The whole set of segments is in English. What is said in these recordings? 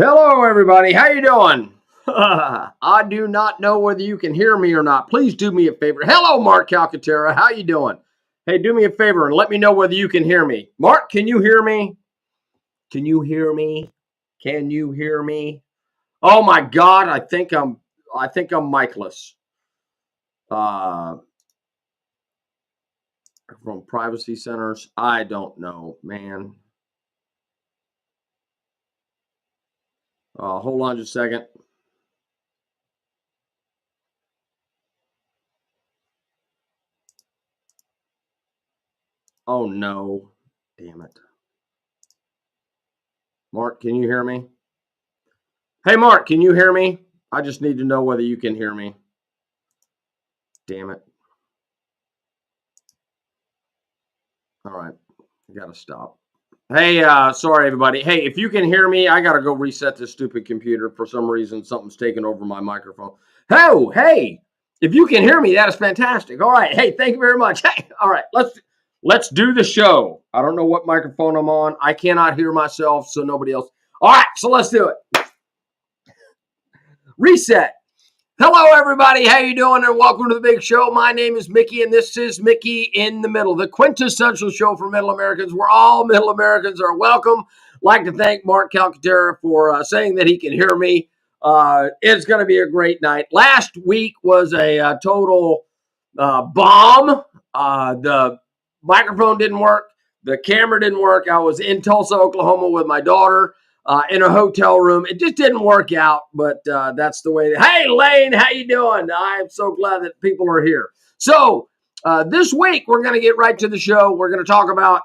Hello, everybody. How you doing? I do not know whether you can hear me or not. Please do me a favor. Hello, Mark Calcaterra. How you doing? Hey, do me a favor and let me know whether you can hear me. Mark, can you hear me? Can you hear me? Can you hear me? Oh my God, I think I'm Mikeless. Uh, from privacy centers. I don't know, man. Hold on just a second. Oh no. Damn it. Mark, can you hear me? Hey, Mark, can you hear me? I just need to know whether you can hear me. Damn it. All right. I got to stop. Hey, sorry, everybody. Hey, if you can hear me, I got to go reset this stupid computer. For some reason, something's taking over my microphone. Oh, hey, if you can hear me, that is fantastic. All right. Hey, thank you very much. Hey, all right. Let's do the show. I don't know what microphone I'm on. I cannot hear myself, so nobody else. All right. So let's do it. Reset. Hello, everybody. How you doing? And welcome to the big show. My name is Mickey, and this is Mickey in the Middle, the quintessential show for Middle Americans, where all Middle Americans are welcome. I'd like to thank Mark Calcaterra for saying that he can hear me. It's going to be a great night. Last week was a total bomb. The microphone didn't work. The camera didn't work. I was in Tulsa, Oklahoma with my daughter. In a hotel room. It just didn't work out, but that's the way. Hey, Lane, how you doing? I'm so glad that people are here. So this week, we're going to get right to the show. We're going to talk about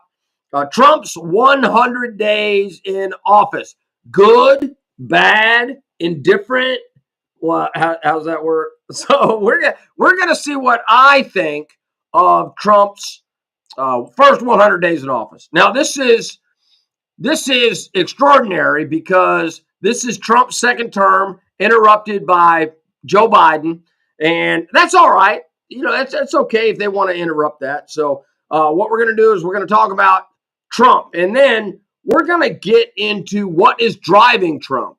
Trump's 100 days in office. Good, bad, indifferent. Well, how's that work? So we're gonna see what I think of Trump's first 100 days in office. Now, this is extraordinary because this is Trump's second term interrupted by Joe Biden, and that's all right. You know, that's okay if they want to interrupt that. So what we're going to do is we're going to talk about Trump, and then we're going to get into what is driving Trump,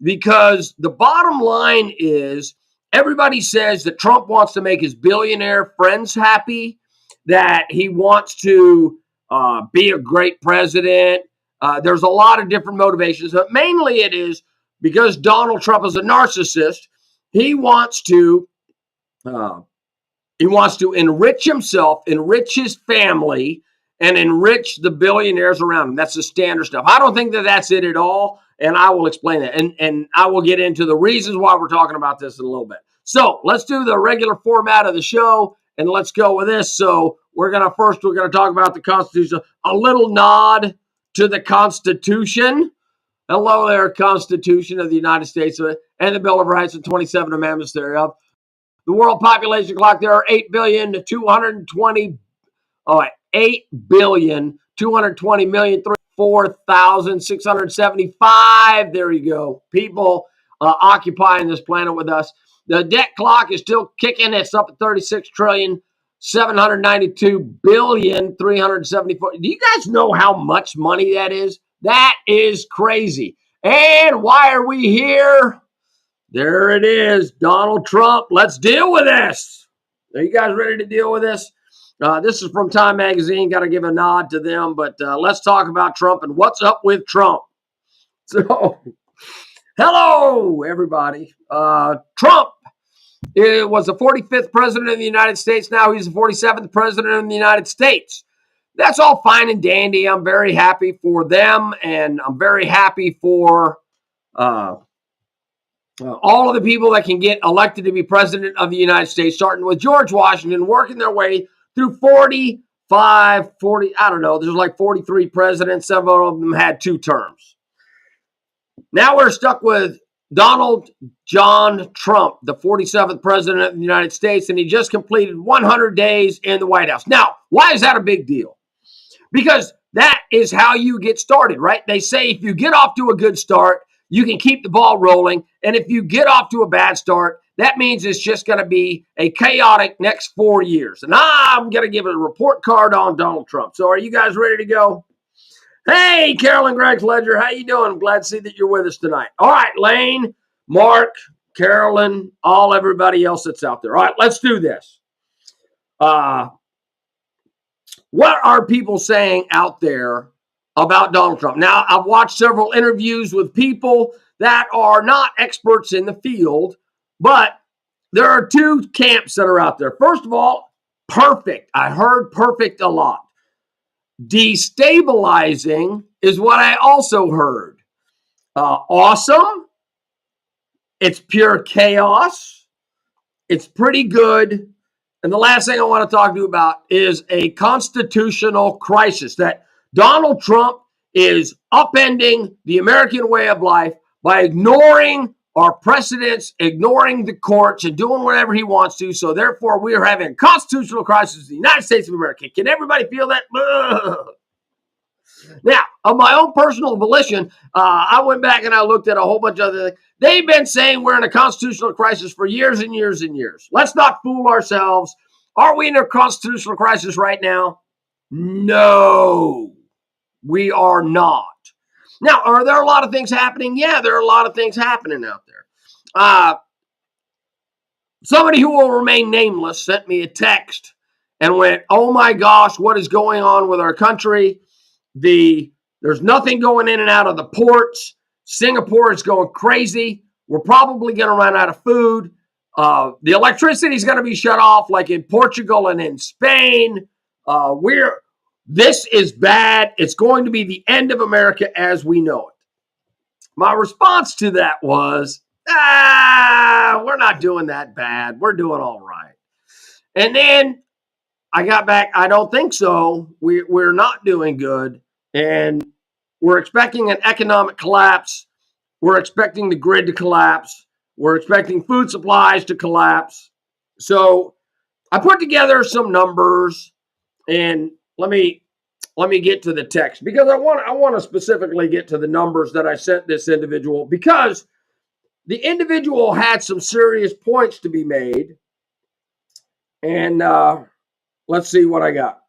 because the bottom line is everybody says that Trump wants to make his billionaire friends happy, that he wants to be a great president. There's a lot of different motivations, but mainly it is because Donald Trump is a narcissist. He wants to enrich himself, enrich his family, and enrich the billionaires around him. That's the standard stuff. I don't think that that's it at all, and I will explain that. And I will get into the reasons why we're talking about this in a little bit. So let's do the regular format of the show, and let's go with this. So we're going to talk about the Constitution, a little nod to the Constitution. Hello there, Constitution of the United States and the Bill of Rights and 27 amendments thereof. The world population clock, there are 8,220,4,675. There you go. People occupying this planet with us. The debt clock is still kicking. It's up at 36,792,374. Do you guys know how much money that is? That is crazy. And why are we here? There it is, Donald Trump. Let's deal with this. Are you guys ready to deal with this? This is from Time Magazine. Got to give a nod to them, but let's talk about Trump and what's up with Trump. So, hello, everybody. Trump was the 45th president of the United States. Now he's the 47th president of the United States. That's all fine and dandy. I'm very happy for them, and I'm very happy for all of the people that can get elected to be president of the United States, starting with George Washington, working their way through 40, I don't know, there's like 43 presidents. Several of them had 2 terms. Now we're stuck with Donald John Trump, the 47th president of the United States, and he just completed 100 days in the White House. Now, why is that a big deal? Because that is how you get started, right? They say if you get off to a good start, you can keep the ball rolling. And if you get off to a bad start, that means it's just going to be a chaotic next 4 years. And I'm going to give a report card on Donald Trump. So are you guys ready to go? Hey, Carolyn Greg's Ledger, how you doing? I'm glad to see that you're with us tonight. All right, Lane, Mark, Carolyn, everybody else that's out there. All right, let's do this. What are people saying out there about Donald Trump? Now, I've watched several interviews with people that are not experts in the field, but there are two camps that are out there. First of all, perfect. I heard perfect a lot. Destabilizing is what I also heard. Awesome. It's pure chaos. It's pretty good. And the last thing I want to talk to you about is a constitutional crisis that Donald Trump is upending the American way of life by ignoring our precedents, ignoring the courts, and doing whatever he wants to. So therefore, we are having a constitutional crisis in the United States of America. Can everybody feel that? Now, of my own personal volition, I went back and I looked at a whole bunch of other things. They've been saying we're in a constitutional crisis for years and years and years. Let's not fool ourselves. Are we in a constitutional crisis right now? No, we are not. Now, are there a lot of things happening? Yeah, there are a lot of things happening out there. Somebody who will remain nameless sent me a text and went, "Oh my gosh, what is going on with our country? There's nothing going in and out of the ports. Singapore is going crazy. We're probably going to run out of food. The electricity is going to be shut off like in Portugal and in Spain. This is bad. It's going to be the end of America as we know it." My response to that was, we're not doing that bad. We're doing all right. And then I got back. I don't think so. We're not doing good. And we're expecting an economic collapse. We're expecting the grid to collapse. We're expecting food supplies to collapse. So I put together some numbers, and let me get to the text because I want to specifically get to the numbers that I sent this individual because the individual had some serious points to be made. And let's see what I got.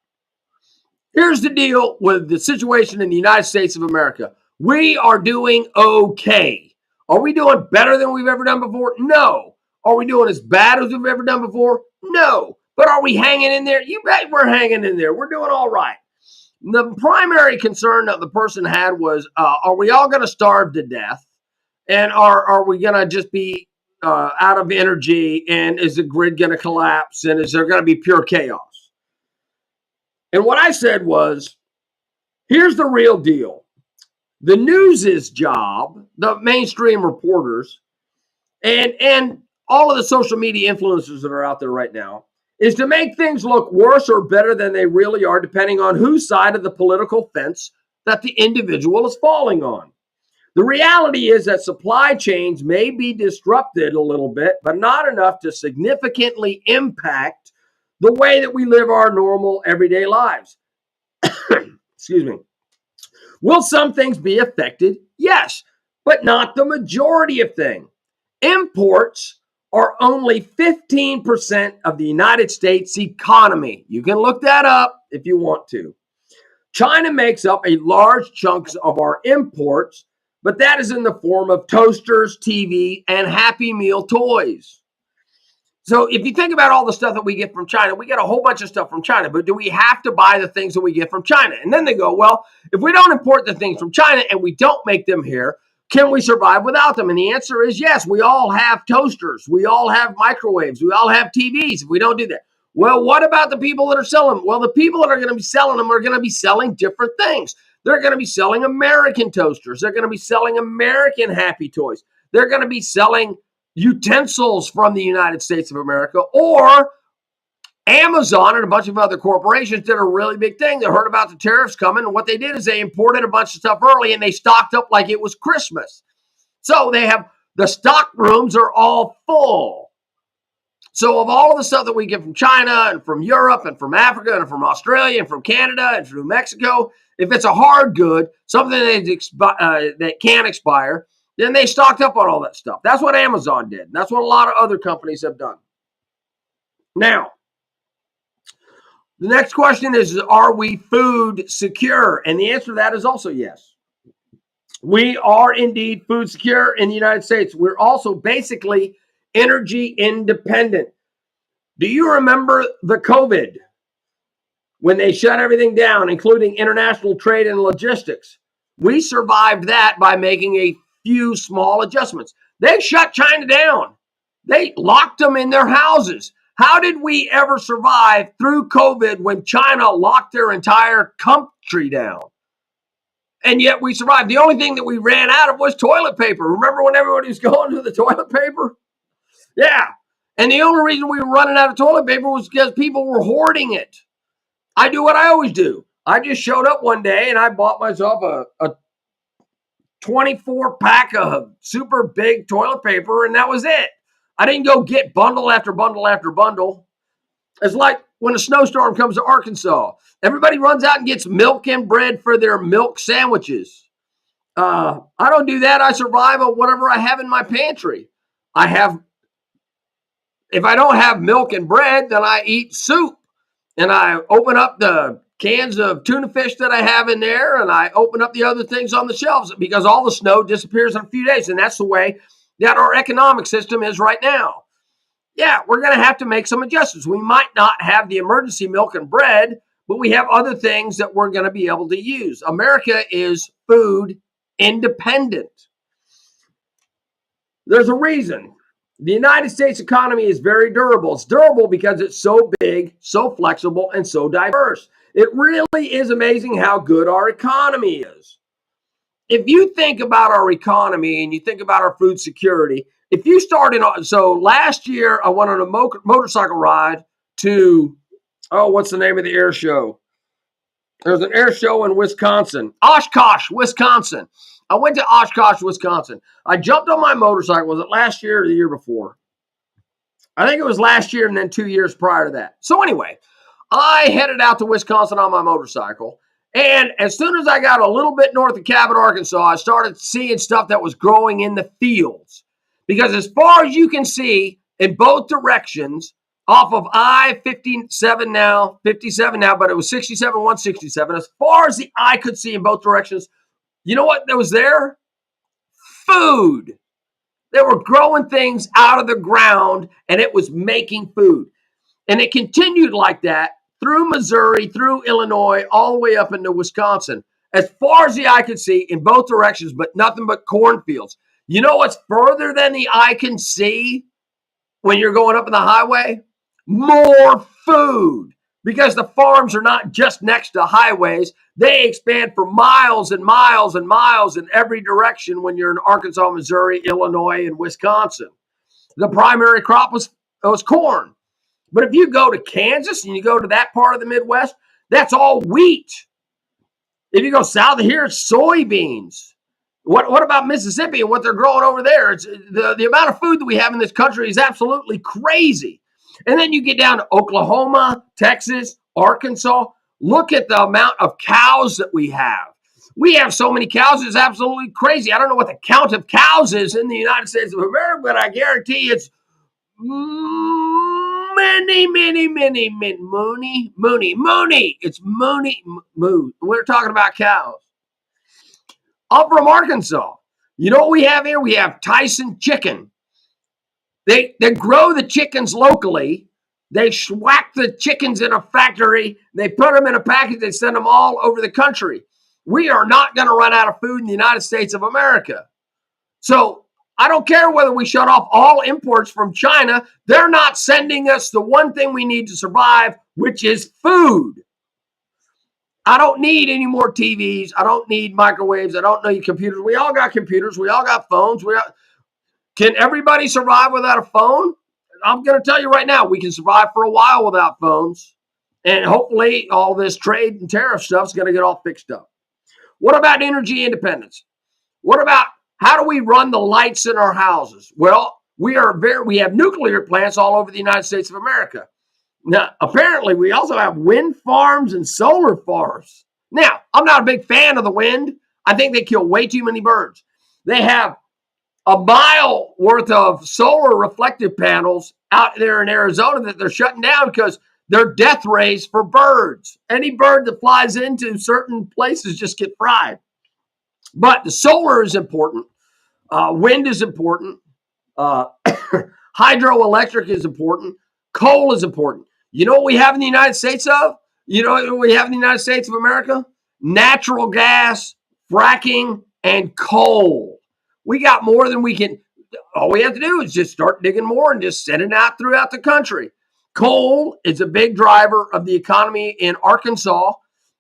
Here's the deal with the situation in the United States of America. We are doing okay. Are we doing better than we've ever done before? No. Are we doing as bad as we've ever done before? No. But are we hanging in there? You bet we're hanging in there. We're doing all right. The primary concern that the person had was, are we all going to starve to death? And are we going to just be out of energy? And is the grid going to collapse? And is there going to be pure chaos? And what I said was, here's the real deal. The news's job, the mainstream reporters, and all of the social media influencers that are out there right now, is to make things look worse or better than they really are, depending on whose side of the political fence that the individual is falling on. The reality is that supply chains may be disrupted a little bit, but not enough to significantly impact the way that we live our normal everyday lives. Excuse me. Will some things be affected? Yes, but not the majority of things. Imports are only 15% of the United States economy. You can look that up if you want to. China makes up a large chunk of our imports, but that is in the form of toasters, TV, and Happy Meal toys. So if you think about all the stuff that we get from China, we get a whole bunch of stuff from China, but do we have to buy the things that we get from China? And then they go, well, if we don't import the things from China and we don't make them here, can we survive without them? And the answer is yes. We all have toasters. We all have microwaves. We all have TVs if we don't do that. Well, what about the people that are selling them? Well, the people that are going to be selling them are going to be selling different things. They're going to be selling American toasters. They're going to be selling American Happy Toys. They're going to be selling utensils from the United States of America, or Amazon and a bunch of other corporations did a really big thing. They heard about the tariffs coming, and what they did is they imported a bunch of stuff early and they stocked up like it was Christmas. So they have the stock rooms are all full. So of all of the stuff that we get from China and from Europe and from Africa and from Australia and from Canada and from Mexico, if it's a hard good, something that can expire, then they stocked up on all that stuff. That's what Amazon did. That's what a lot of other companies have done. Now, The next question is, are we food secure? And the answer to that is also yes. We are indeed food secure in the United States. We're also basically energy independent. Do you remember the COVID when they shut everything down, including international trade and logistics? We survived that by making a few small adjustments. They shut China down. They locked them in their houses. How did we ever survive through COVID when China locked their entire country down? And yet we survived. The only thing that we ran out of was toilet paper. Remember when everybody was going to the toilet paper? Yeah. And the only reason we were running out of toilet paper was because people were hoarding it. I do what I always do. I just showed up one day and I bought myself a 24 pack of super big toilet paper, and that was it. I didn't go get bundle after bundle after bundle. It's like when a snowstorm comes to Arkansas. Everybody runs out and gets milk and bread for their milk sandwiches. I don't do that. I survive on whatever I have in my pantry. If I don't have milk and bread, then I eat soup. And I open up the cans of tuna fish that I have in there, and I open up the other things on the shelves because all the snow disappears in a few days. And that's the way that our economic system is right now. Yeah, we're going to have to make some adjustments. We might not have the emergency milk and bread, but we have other things that we're going to be able to use. America is food independent. There's a reason. The United States economy is very durable. It's durable because it's so big, so flexible, and so diverse. It really is amazing how good our economy is. If you think about our economy and you think about our food security, if you started on, so last year I went on a motorcycle ride to, what's the name of the air show? There's an air show in Wisconsin, Oshkosh, Wisconsin. I went to Oshkosh, Wisconsin. I jumped on my motorcycle. Was it last year or the year before? I think it was last year and then 2 years prior to that. So anyway, I headed out to Wisconsin on my motorcycle. And as soon as I got a little bit north of Cabot, Arkansas, I started seeing stuff that was growing in the fields. Because as far as you can see in both directions, off of I-57 now, 57 now, but it was 67, 167. As far as the eye could see in both directions, you know what was there? Food. They were growing things out of the ground, and it was making food. And it continued like that through Missouri, through Illinois, all the way up into Wisconsin. As far as the eye could see in both directions, but nothing but cornfields. You know what's further than the eye can see when you're going up in the highway? More food. Because the farms are not just next to highways. They expand for miles and miles and miles in every direction when you're in Arkansas, Missouri, Illinois, and Wisconsin. The primary crop was corn. But if you go to Kansas and you go to that part of the Midwest, that's all wheat. If you go south of here, it's soybeans. What about Mississippi and what they're growing over there? It's the amount of food that we have in this country is absolutely crazy. And then you get down to Oklahoma, Texas, Arkansas. Look at the amount of cows that we have. We have so many cows, it's absolutely crazy. I don't know what the count of cows is in the United States of America, but I guarantee it's Mooney. It's Mooney. We're talking about cows. I'm from Arkansas. You know what we have here? We have Tyson chicken. They grow the chickens locally. They whack the chickens in a factory. They put them in a package. They send them all over the country. We are not going to run out of food in the United States of America. So I don't care whether we shut off all imports from China. They're not sending us the one thing we need to survive, which is food. I don't need any more TVs. I don't need microwaves. I don't need computers. We all got computers. We all got phones. Can everybody survive without a phone? I'm going to tell you right now, we can survive for a while without phones. And hopefully all this trade and tariff stuff is going to get all fixed up. What about energy independence? What about how do we run the lights in our houses? Well, we have nuclear plants all over the United States of America. Now, apparently, we also have wind farms and solar farms. Now, I'm not a big fan of the wind. I think they kill way too many birds. They have a mile worth of solar reflective panels out there in Arizona that they're shutting down because They're death rays for birds. Any bird that flies into certain places just get fried. But the solar is important. Wind is important. Uh, hydroelectric is important. Coal is important. You know what we have in the United States of? You know what we have in the United States of America? Natural gas, fracking, and coal. We got more than we can. All we have to do is just start digging more and just send it out throughout the country. Coal is a big driver of the economy in Arkansas,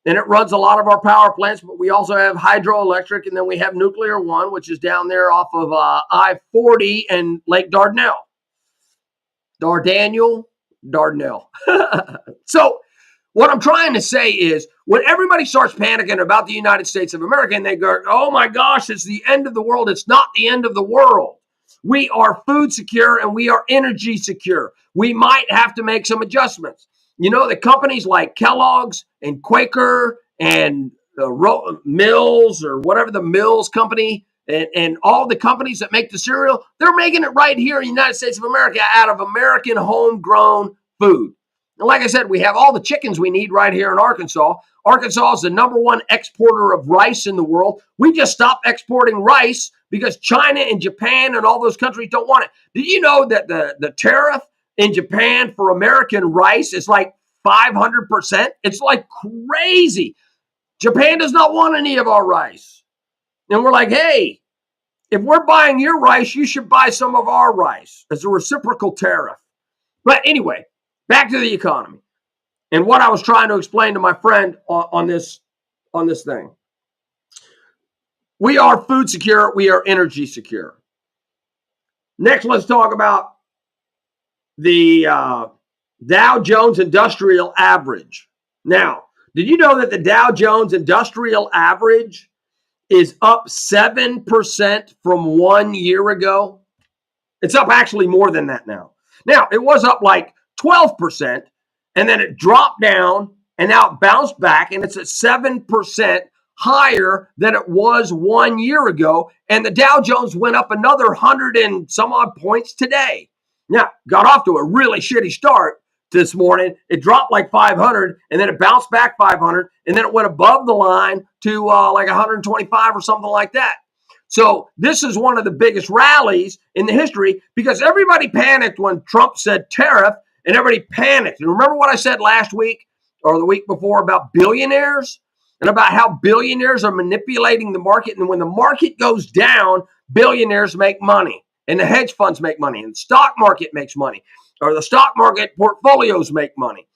and it runs a lot of our power plants, but we also have hydroelectric, and then we have Nuclear One, which is down there off of I-40 and Lake Dardanelle. Dardanelle. So what I'm trying to say is when everybody starts panicking about the United States of America and they go, oh my gosh, it's the end of the world. It's not the end of the world. We are food secure and we are energy secure. We might have to make some adjustments. You know, the companies like Kellogg's and Quaker and Mills or whatever the Mills company and all the companies that make the cereal, they're making it right here in the United States of America out of American homegrown food. And like I said, we have all the chickens we need right here in Arkansas. Arkansas is the #1 exporter of rice in the world. We just stopped exporting rice because China and Japan and all those countries don't want it. Did you know that the tariff in Japan for American rice is like 500%? It's like crazy. Japan does not want any of our rice. And we're like, hey, if we're buying your rice, you should buy some of our rice as a reciprocal tariff. But anyway, back to the economy and what I was trying to explain to my friend on this thing. We are food secure. We are energy secure. Next, let's talk about the Dow Jones Industrial Average. Now, did you know that the Dow Jones Industrial Average is up 7% from 1 year ago? It's up actually more than that now. Now, it was up like 12%, and then it dropped down, and now it bounced back, and it's at 7% higher than it was 1 year ago, and the Dow Jones went up another 100 and some odd points today. Now, got off to a really shitty start this morning. It dropped like 500, and then it bounced back 500, and then it went above the line to like 125 or something like that. So this is one of the biggest rallies in the history because everybody panicked when Trump said tariff, and everybody panicked. And remember what I said last week or the week before about billionaires and about how billionaires are manipulating the market. And when the market goes down, billionaires make money and the hedge funds make money and the stock market makes money or the stock market portfolios make money.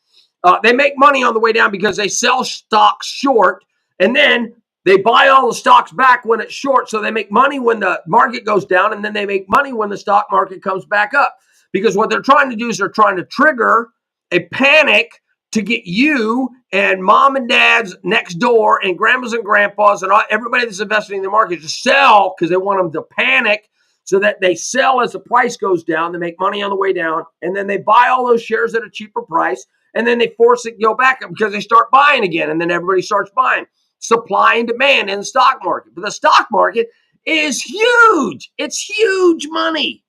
They make money on the way down because they sell stocks short and then they buy all the stocks back when it's short. So they make money when the market goes down and then they make money when the stock market comes back up. Because what they're trying to do is they're trying to trigger a panic to get you and mom and dads next door and grandmas and grandpas and everybody that's investing in the market to sell because they want them to panic so that they sell as the price goes down. They make money on the way down and then they buy all those shares at a cheaper price and then they force it to go back up because they start buying again and then everybody starts buying. Supply and demand in the stock market. But the stock market is huge. It's huge money.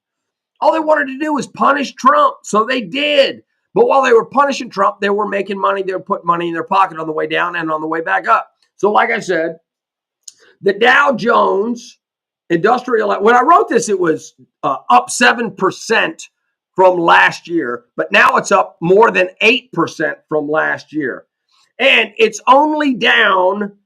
All they wanted to do was punish Trump. So they did. But while they were punishing Trump, they were making money. They were putting money in their pocket on the way down and on the way back up. So like I said, the Dow Jones Industrial, when I wrote this, it was up 7% from last year. But now it's up more than 8% from last year. And it's only down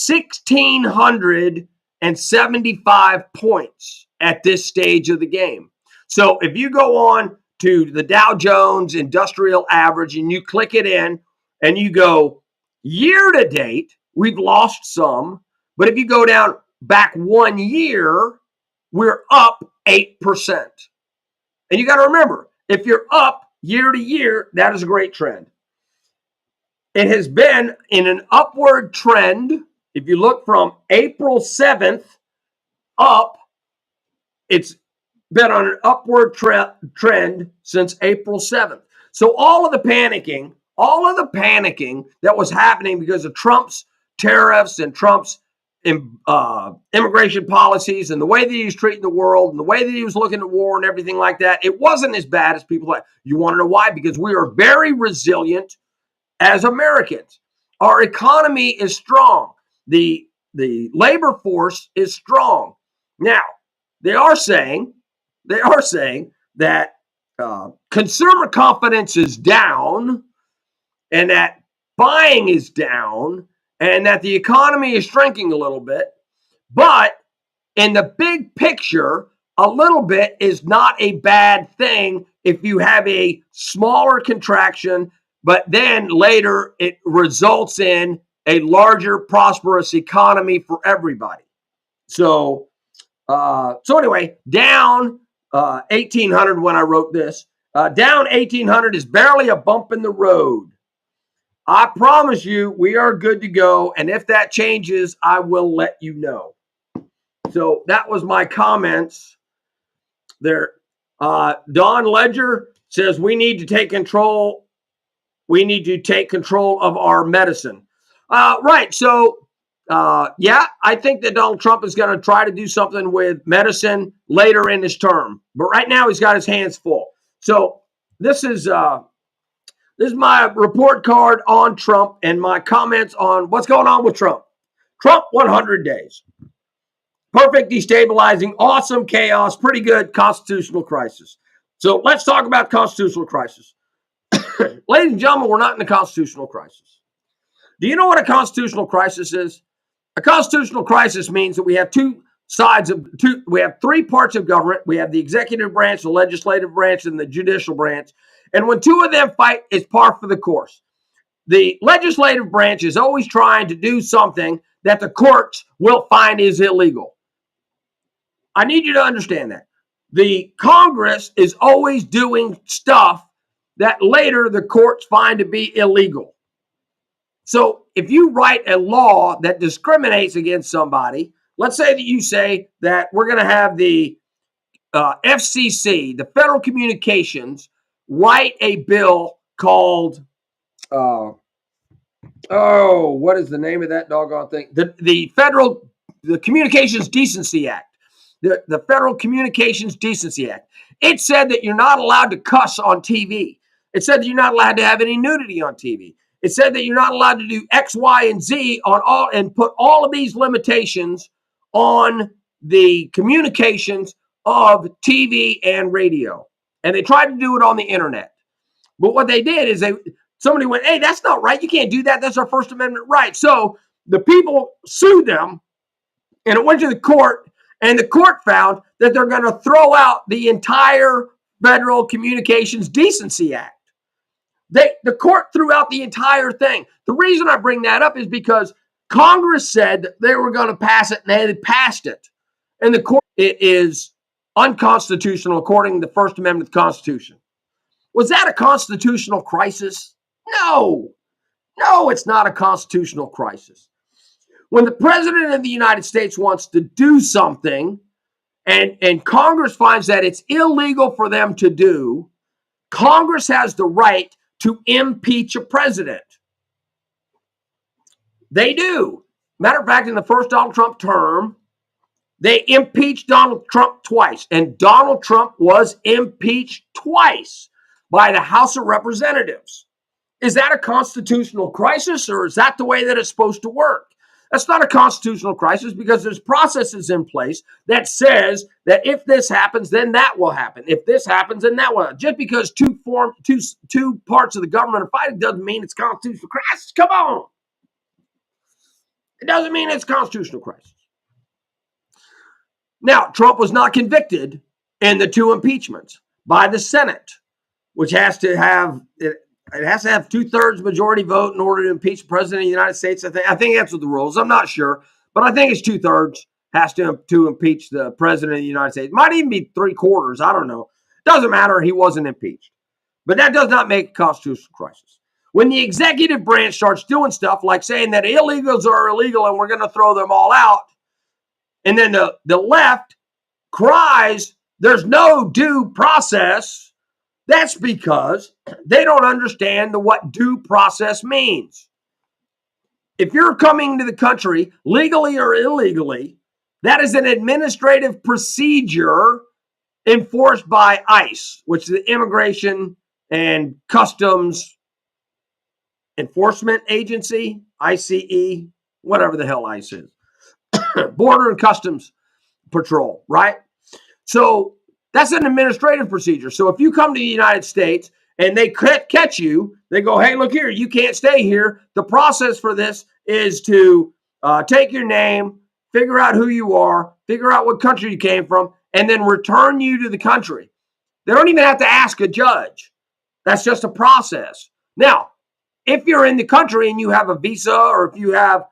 1,675 points at this stage of the game. So if you go on to the Dow Jones Industrial Average and you click it in and you go year to date, we've lost some. But if you go down back 1 year, we're up 8%. And you got to remember, if you're up year to year, that is a great trend. It has been in an upward trend. If you look from April 7th up, it's been on an upward trend since April 7th. So all of the panicking that was happening because of Trump's tariffs and Trump's immigration policies and the way that he was treating the world and the way that he was looking at war and everything like that, it wasn't as bad as people thought. You want to know why? Because we are very resilient as Americans. Our economy is strong. The labor force is strong. Now, they are saying that consumer confidence is down and that buying is down and that the economy is shrinking a little bit. But in the big picture, a little bit is not a bad thing if you have a smaller contraction, but then later it results in a larger, prosperous economy for everybody. So anyway, down 1,800 when I wrote this. Down 1,800 is barely a bump in the road. I promise you we are good to go. And if that changes, I will let you know. So that was my comments there. Don Ledger says we need to take control. We need to take control of our medicine. Right. So, yeah, I think that Donald Trump is going to try to do something with medicine later in his term. But right now he's got his hands full. So this is my report card on Trump and my comments on what's going on with Trump. Trump 100 days. Perfect, destabilizing, awesome, chaos, pretty good constitutional crisis. So let's talk about constitutional crisis. Ladies and gentlemen, we're not in a constitutional crisis. Do you know what a constitutional crisis is? A constitutional crisis means that we have we have three parts of government. We have the executive branch, the legislative branch, and the judicial branch. And when two of them fight, it's par for the course. The legislative branch is always trying to do something that the courts will find is illegal. I need you to understand that. The Congress is always doing stuff that later the courts find to be illegal. So if you write a law that discriminates against somebody, let's say that you say that we're going to have the FCC, the Federal Communications, write a bill called, what is the name of that doggone thing? The Communications Decency Act. The Federal Communications Decency Act. It said that you're not allowed to cuss on TV. It said that you're not allowed to have any nudity on TV. It said that you're not allowed to do X, Y, and Z on all, and put all of these limitations on the communications of TV and radio. And they tried to do it on the internet. But what they did is somebody went, hey, that's not right. You can't do that. That's our First Amendment right. So the people sued them, and it went to the court. And the court found that they're going to throw out the entire Federal Communications Decency Act. The court threw out the entire thing. The reason I bring that up is because Congress said that they were going to pass it, and they passed it. And the court, it is unconstitutional according to the First Amendment of the Constitution. Was that a constitutional crisis? No, it's not a constitutional crisis. When the president of the United States wants to do something and Congress finds that it's illegal for them to do, Congress has the right to impeach a president. They do. Matter of fact, in the first Donald Trump term, they impeached Donald Trump twice, and Donald Trump was impeached twice by the House of Representatives. Is that a constitutional crisis, or is that the way that it's supposed to work? That's not a constitutional crisis because there's processes in place that says that if this happens, then that will happen. If this happens, then that will happen. Just because two parts of the government are fighting doesn't mean it's constitutional crisis. Come on. It doesn't mean it's constitutional crisis. Now, Trump was not convicted in the two impeachments by the Senate, which has to have... It has to have 2/3 majority vote in order to impeach the president of the United States. I think that's what the rules. I'm not sure, but I think it's 2/3 has to impeach the president of the United States. It might even be 3/4. I don't know. Doesn't matter. He wasn't impeached. But that does not make a constitutional crisis. When the executive branch starts doing stuff like saying that illegals are illegal and we're going to throw them all out, and then the left cries, there's no due process. That's because they don't understand what due process means. if you're coming to the country legally or illegally, that is an administrative procedure enforced by ICE, which is the Immigration and Customs Enforcement Agency, ICE, whatever the hell ICE is, Border and Customs Patrol, right? So that's an administrative procedure. So if you come to the United States and they catch you, they go, hey, look here, you can't stay here. The process for this is to take your name, figure out who you are, figure out what country you came from, and then return you to the country. They don't even have to ask a judge. That's just a process. Now, if you're in the country and you have a visa or if you have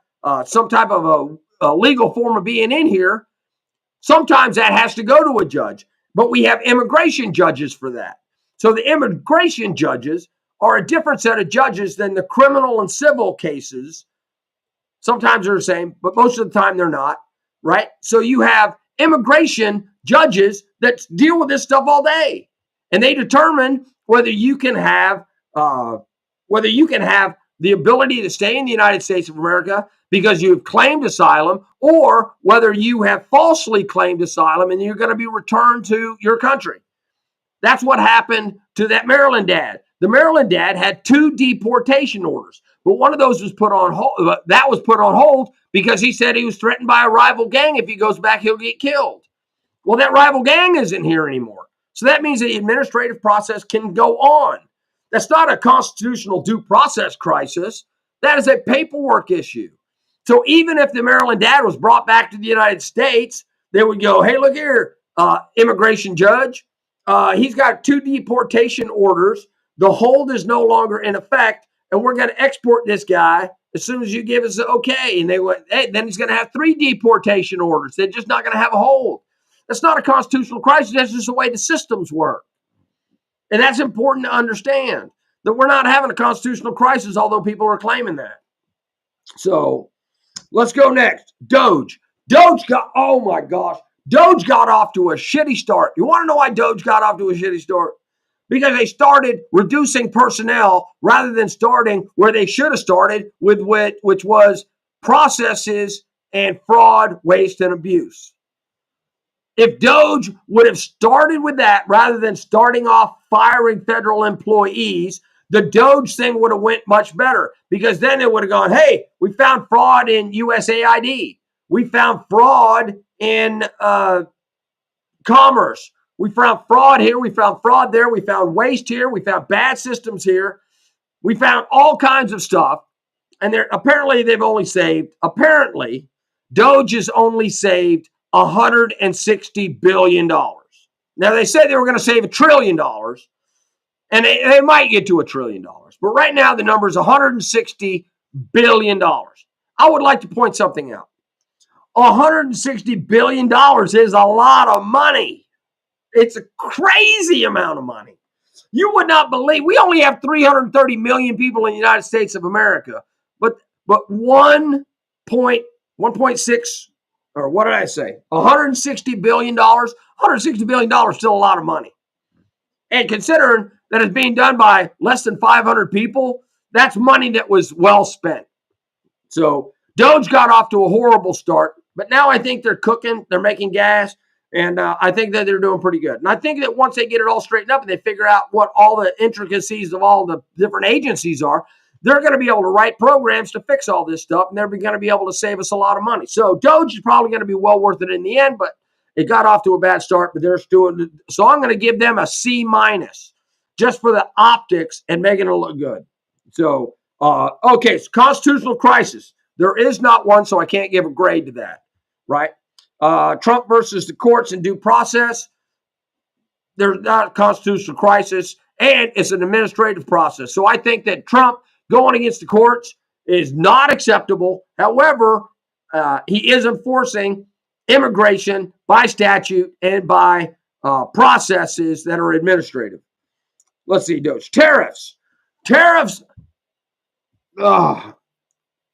some type of a legal form of being in here, sometimes that has to go to a judge, but we have immigration judges for that. So the immigration judges are a different set of judges than the criminal and civil cases. Sometimes they're the same, but most of the time they're not, right? So you have immigration judges that deal with this stuff all day, and they determine whether you can have the ability to stay in the United States of America because you've claimed asylum, or whether you have falsely claimed asylum and you're going to be returned to your country. That's what happened to that Maryland dad. The Maryland dad had 2 deportation orders, but one of those was put on hold. That was put on hold because he said he was threatened by a rival gang. If he goes back, he'll get killed. Well, that rival gang isn't here anymore. So that means the administrative process can go on. That's not a constitutional due process crisis. That is a paperwork issue. So even if the Maryland dad was brought back to the United States, they would go, hey, look here, immigration judge. He's got 2 deportation orders. The hold is no longer in effect, and we're going to export this guy as soon as you give us the okay. And they went, hey, then he's going to have 3 deportation orders. They're just not going to have a hold. That's not a constitutional crisis. That's just the way the systems work. And that's important to understand, that we're not having a constitutional crisis, although people are claiming that. So let's go next. Doge. Doge got off to a shitty start. You want to know why Doge got off to a shitty start? Because they started reducing personnel rather than starting where they should have started, with which was processes and fraud, waste, and abuse. If Doge would have started with that rather than starting off firing federal employees, the Doge thing would have went much better, because then it would have gone, hey, we found fraud in USAID. We found fraud in commerce. We found fraud here. We found fraud there. We found waste here. We found bad systems here. We found all kinds of stuff. And apparently Doge has only saved $160 billion. Now, they said they were going to save $1 trillion, and they might get to $1 trillion. But right now, the number is $160 billion. I would like to point something out. $160 billion is a lot of money. It's a crazy amount of money. You would not believe, we only have 330 million people in the United States of America, but 1.6, or what did I say? $160 billion. $160 billion is still a lot of money. And considering that it's being done by less than 500 people, that's money that was well spent. So Doge got off to a horrible start, but now I think they're cooking, they're making gas, and I think that they're doing pretty good. And I think that once they get it all straightened up and they figure out what all the intricacies of all the different agencies are, they're going to be able to write programs to fix all this stuff, and they're going to be able to save us a lot of money. So Doge is probably going to be well worth it in the end, but it got off to a bad start, but they're doing. So I'm going to give them a C- just for the optics and making it look good. So, okay, so constitutional crisis. There is not one, so I can't give a grade to that, right? Trump versus the courts and due process. There's not a constitutional crisis, and it's an administrative process. So I think that Trump going against the courts is not acceptable. However, he is enforcing immigration by statute and by processes that are administrative. Let's see, Doge. Tariffs.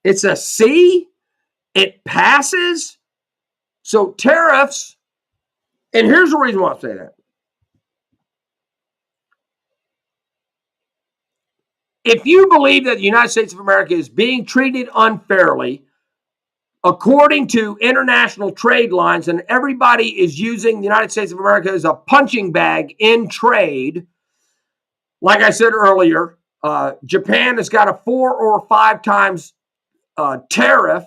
It's a C. It passes. So tariffs, and here's the reason why I say that. If you believe that the United States of America is being treated unfairly, according to international trade lines, and everybody is using the United States of America as a punching bag in trade, like I said earlier, Japan has got a 4 or 5 times tariff,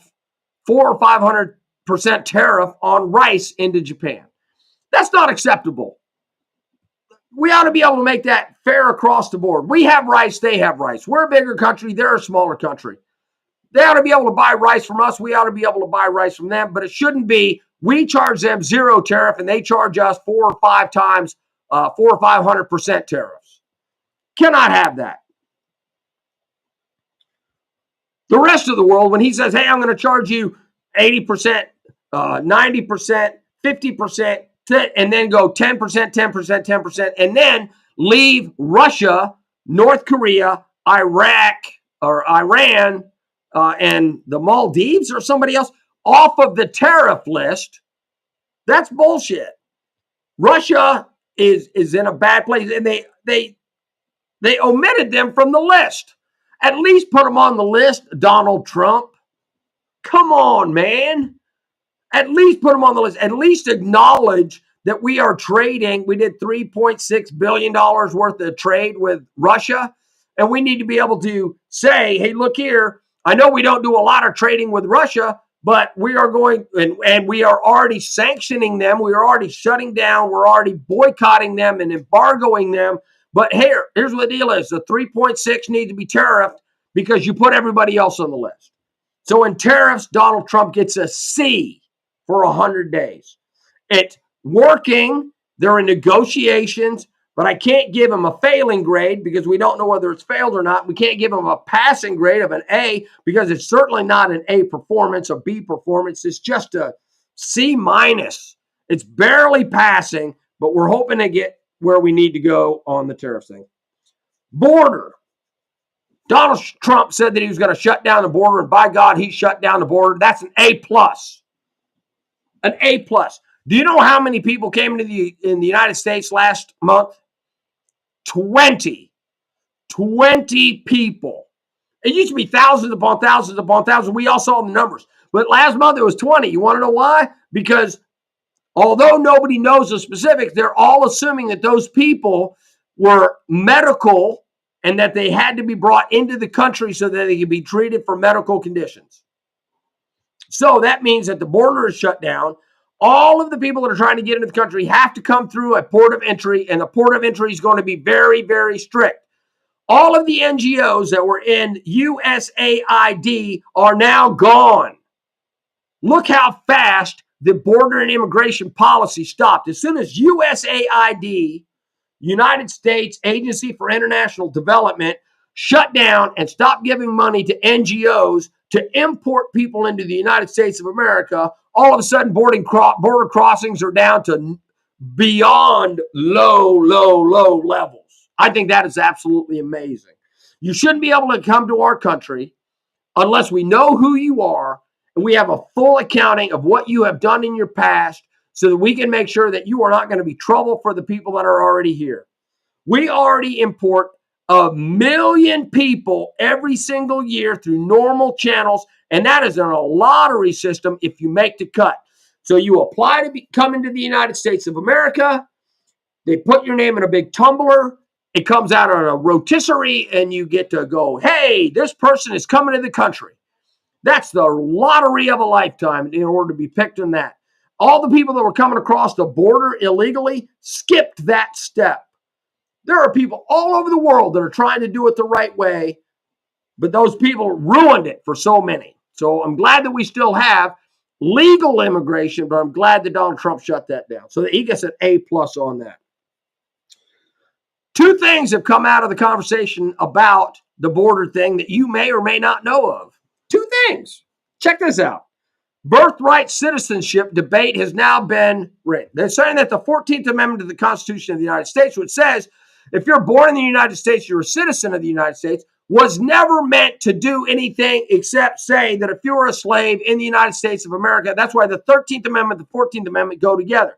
400 or 500% tariff on rice into Japan. That's not acceptable. We ought to be able to make that fair across the board. We have rice, they have rice. We're a bigger country, they're a smaller country. They ought to be able to buy rice from us. We ought to be able to buy rice from them. But it shouldn't be we charge them 0 tariff and they charge us 4 or 5 times 400 or 500% tariffs. Cannot have that. The rest of the world, when he says, hey, I'm going to charge you 80%, 90%, 50%, and then go 10%, 10%, 10%, and then leave Russia, North Korea, Iraq, or Iran, and the Maldives or somebody else off of the tariff list, that's bullshit. Russia is in a bad place, and they omitted them from the list. At least put them on the list, Donald Trump. Come on, man. At least put them on the list. At least acknowledge that we are trading. We did $3.6 billion worth of trade with Russia. And we need to be able to say, hey, look here. I know we don't do a lot of trading with Russia, but we are going, and we are already sanctioning them. We are already shutting down. We're already boycotting them and embargoing them. But here's what the deal is. The 3.6 needs to be tariffed because you put everybody else on the list. So in tariffs, Donald Trump gets a C for 100 days. It's working. They're in negotiations, but I can't give him a failing grade because we don't know whether it's failed or not. We can't give him a passing grade of an A because it's certainly not an A performance, a B performance. It's just a C minus. It's barely passing, but we're hoping to get where we need to go on the tariff thing. Border. Donald Trump said that he was going to shut down the border, and by God, he shut down the border. That's an A+. An A+. Do you know how many people came into in the United States last month? 20 people. It used to be thousands upon thousands upon thousands. We all saw the numbers. But last month it was 20. You want to know why? Because although nobody knows the specifics, they're all assuming that those people were medical and that they had to be brought into the country so that they could be treated for medical conditions. So that means that the border is shut down. All of the people that are trying to get into the country have to come through a port of entry, and the port of entry is going to be very, very strict. All of the NGOs that were in USAID are now gone. Look how fast the border and immigration policy stopped. As soon as USAID, United States Agency for International Development, shut down and stopped giving money to NGOs to import people into the United States of America, all of a sudden border crossings are down to beyond low levels. I think that is absolutely amazing. You shouldn't be able to come to our country unless we know who you are and we have a full accounting of what you have done in your past so that we can make sure that you are not going to be trouble for the people that are already here. We already import 1 million people every single year through normal channels, and that is in a lottery system if you make the cut. So you apply to come into the United States of America. They put your name in a big tumbler. It comes out on a rotisserie, and you get to go, hey, this person is coming to the country. That's the lottery of a lifetime in order to be picked in that. All the people that were coming across the border illegally skipped that step. There are people all over the world that are trying to do it the right way, but those people ruined it for so many. So I'm glad that we still have legal immigration, but I'm glad that Donald Trump shut that down. So he gets an A+ on that. 2 things have come out of the conversation about the border thing that you may or may not know of. 2 things. Check this out. Birthright citizenship debate has now been written. They're saying that the 14th Amendment to the Constitution of the United States, which says if you're born in the United States, you're a citizen of the United States, was never meant to do anything except say that if you were a slave in the United States of America, that's why the 13th Amendment, the 14th Amendment go together.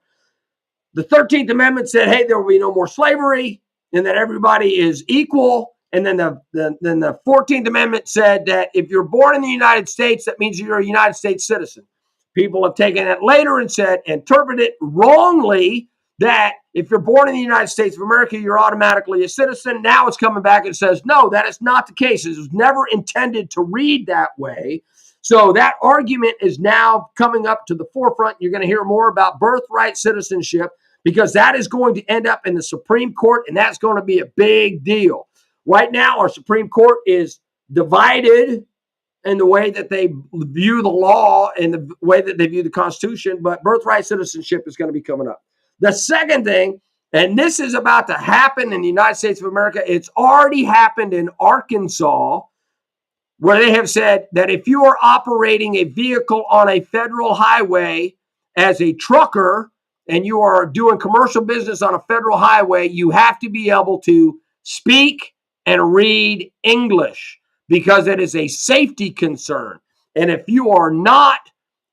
The 13th Amendment said, hey, there will be no more slavery and that everybody is equal And then the 14th Amendment said that if you're born in the United States, that means you're a United States citizen. People have taken it later and interpreted it wrongly, that if you're born in the United States of America, you're automatically a citizen. Now it's coming back and says, no, that is not the case. It was never intended to read that way. So that argument is now coming up to the forefront. You're going to hear more about birthright citizenship, because that is going to end up in the Supreme Court, and that's going to be a big deal. Right now, our Supreme Court is divided in the way that they view the law and the way that they view the Constitution, but birthright citizenship is going to be coming up. The second thing, and this is about to happen in the United States of America, it's already happened in Arkansas, where they have said that if you are operating a vehicle on a federal highway as a trucker and you are doing commercial business on a federal highway, you have to be able to speak and read English, because it is a safety concern. And if you are not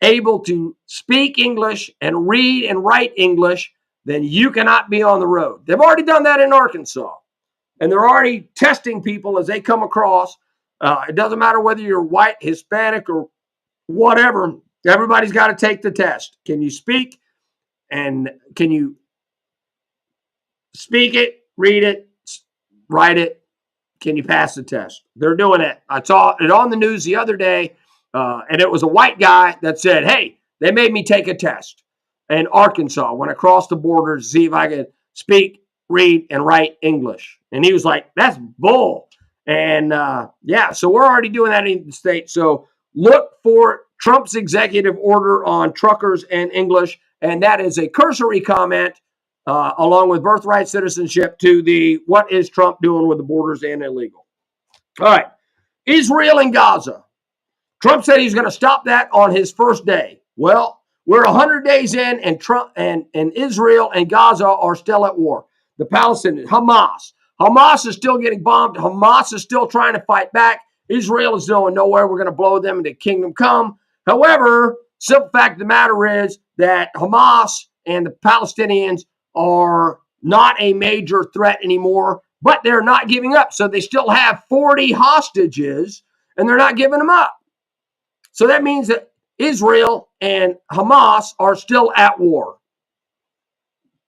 able to speak English and read and write English, then you cannot be on the road. They've already done that in Arkansas, and they're already testing people as they come across. It doesn't matter whether you're white, Hispanic, or whatever. Everybody's got to take the test. Can you speak? And can you speak it, read it, write it? Can you pass the test? They're doing it. I saw it on the news the other day, and it was a white guy that said, hey, they made me take a test in Arkansas when I crossed the border to see if I could speak, read, and write English. And he was like, that's bull. And so we're already doing that in the state. So look for Trump's executive order on truckers and English, and that is a cursory comment along with birthright citizenship to the what is Trump doing with the borders and illegal. All right, Israel and Gaza. Trump said he's going to stop that on his first day. Well, we're 100 days in, and Trump and Israel and Gaza are still at war. The Palestinians, Hamas is still getting bombed. Hamas is still trying to fight back. Israel is going nowhere. We're going to blow them into kingdom come. However, simple fact of the matter is that Hamas and the Palestinians are not a major threat anymore, but they're not giving up. So they still have 40 hostages, and they're not giving them up. So that means that Israel and Hamas are still at war.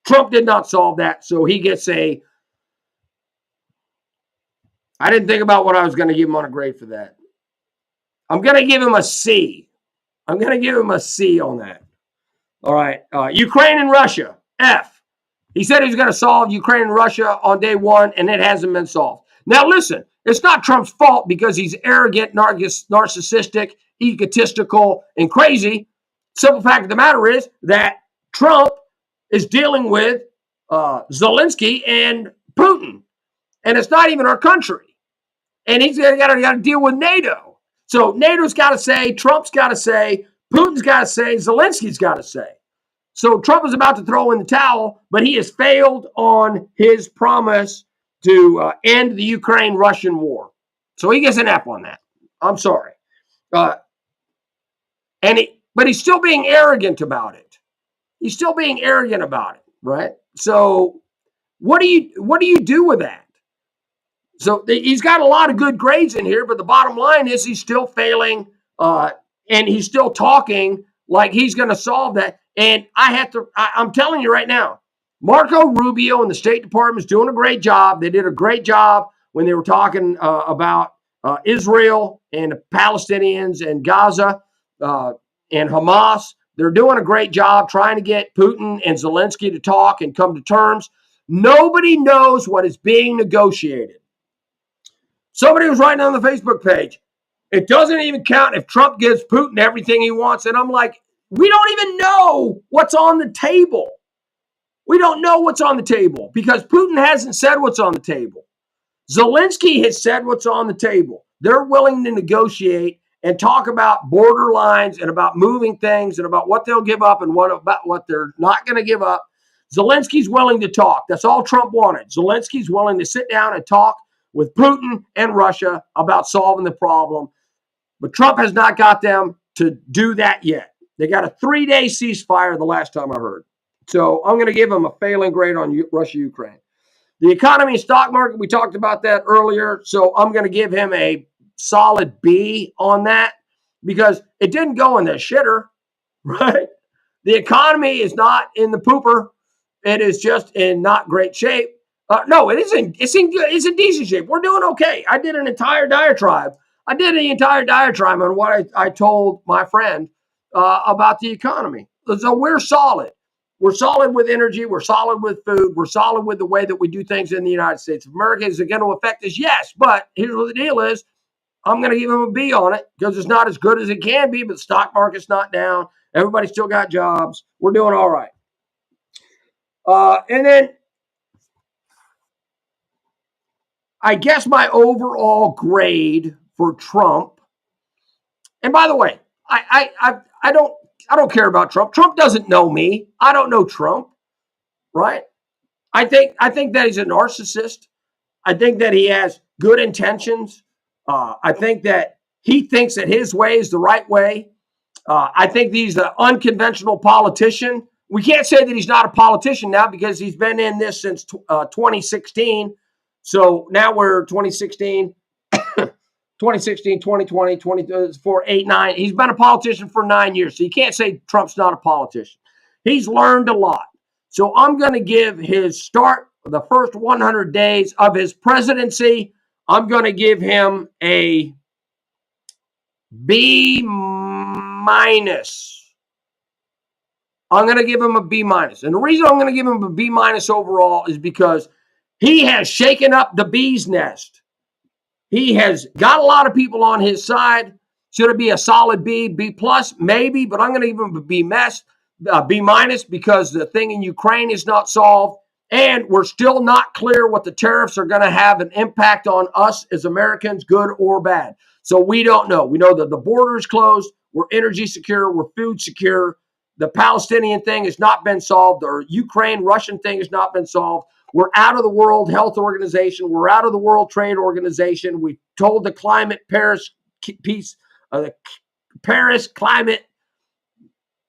Trump did not solve that, so he gets I didn't think about what I was going to give him on a grade for that. I'm going to give him a C. I'm going to give him a C on that. All right. Ukraine and Russia, F. He said he was going to solve Ukraine and Russia on day one, and it hasn't been solved. Now, listen, it's not Trump's fault because he's arrogant, narcissistic, egotistical, and crazy. Simple fact of the matter is that Trump is dealing with Zelensky and Putin, and it's not even our country. And he's got to deal with NATO. So NATO's got to say, Trump's got to say, Putin's got to say, Zelensky's got to say. So Trump is about to throw in the towel, but he has failed on his promise to end the Ukraine-Russian war. So he gets an F on that. I'm sorry. But he's still being arrogant about it. He's still being arrogant about it, right? So what do you do with that? So he's got a lot of good grades in here, but the bottom line is he's still failing, and he's still talking like he's going to solve that. And I'm telling you right now, Marco Rubio and the State Department is doing a great job. They did a great job when they were talking about Israel and the Palestinians and Gaza and Hamas. They're doing a great job trying to get Putin and Zelensky to talk and come to terms. Nobody knows what is being negotiated. Somebody was writing on the Facebook page, it doesn't even count if Trump gives Putin everything he wants. And I'm like, we don't even know what's on the table. We don't know what's on the table because Putin hasn't said what's on the table. Zelensky has said what's on the table. They're willing to negotiate and talk about border lines and about moving things and about what they'll give up and about what they're not going to give up. Zelensky's willing to talk. That's all Trump wanted. Zelensky's willing to sit down and talk with Putin and Russia about solving the problem. But Trump has not got them to do that yet. They got a 3-day ceasefire the last time I heard. So I'm going to give them a failing grade on Russia-Ukraine. The economy and stock market, we talked about that earlier. So I'm going to give him a solid B on that because it didn't go in the shitter, right? The economy is not in the pooper. It is just in not great shape. No, it isn't. It's in decent shape. We're doing okay. I did an entire diatribe. I did the entire diatribe on what I told my friend about the economy. So we're solid. We're solid with energy. We're solid with food. We're solid with the way that we do things in the United States of America. Is it going to affect us? Yes. But here's what the deal is. I'm going to give him a B on it because it's not as good as it can be, but the stock market's not down. Everybody still got jobs. We're doing all right. And then I guess my overall grade for Trump. And by the way, I don't care about Trump. Trump doesn't know me. I don't know Trump, right? I think that he's a narcissist. I think that he has good intentions. I think that he thinks that his way is the right way. I think he's an unconventional politician. We can't say that he's not a politician now because he's been in this since 2016. So now we're 2016, 2016, 2020, 24, 8, 9. He's been a politician for 9 years. So you can't say Trump's not a politician. He's learned a lot. So I'm going to give his start, the first 100 days of his presidency, I'm going to give him a B minus. I'm going to give him a B minus. And the reason I'm going to give him a B minus overall is because he has shaken up the bee's nest. He has got a lot of people on his side. Should it be a solid B, B plus? Maybe, but I'm going to give him a B minus because the thing in Ukraine is not solved. And we're still not clear what the tariffs are going to have an impact on us as Americans, good or bad. So we don't know. We know that the border is closed. We're energy secure. We're food secure. The Palestinian thing has not been solved. The Ukraine-Russian thing has not been solved. We're out of the World Health Organization. We're out of the World Trade Organization. We told the Paris Climate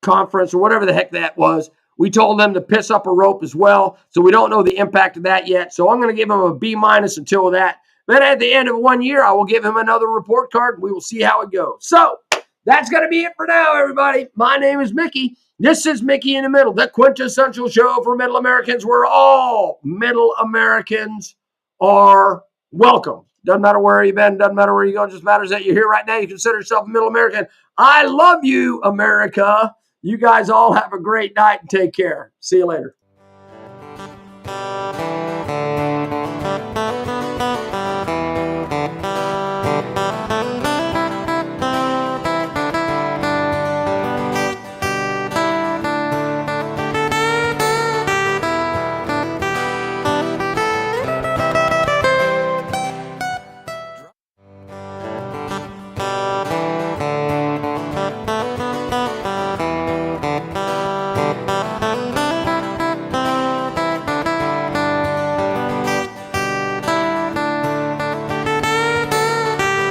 Conference or whatever the heck that was. We told them to piss up a rope as well. So we don't know the impact of that yet. So I'm going to give him a B minus until that. Then at the end of 1 year, I will give him another report card. We will see how it goes. So that's going to be it for now, everybody. My name is Mickey. This is Mickey in the Middle, the quintessential show for Middle Americans where all Middle Americans are welcome. Doesn't matter where you've been, doesn't matter where you go, it just matters that you're here right now. You consider yourself a Middle American. I love you, America. You guys all have a great night and take care. See you later.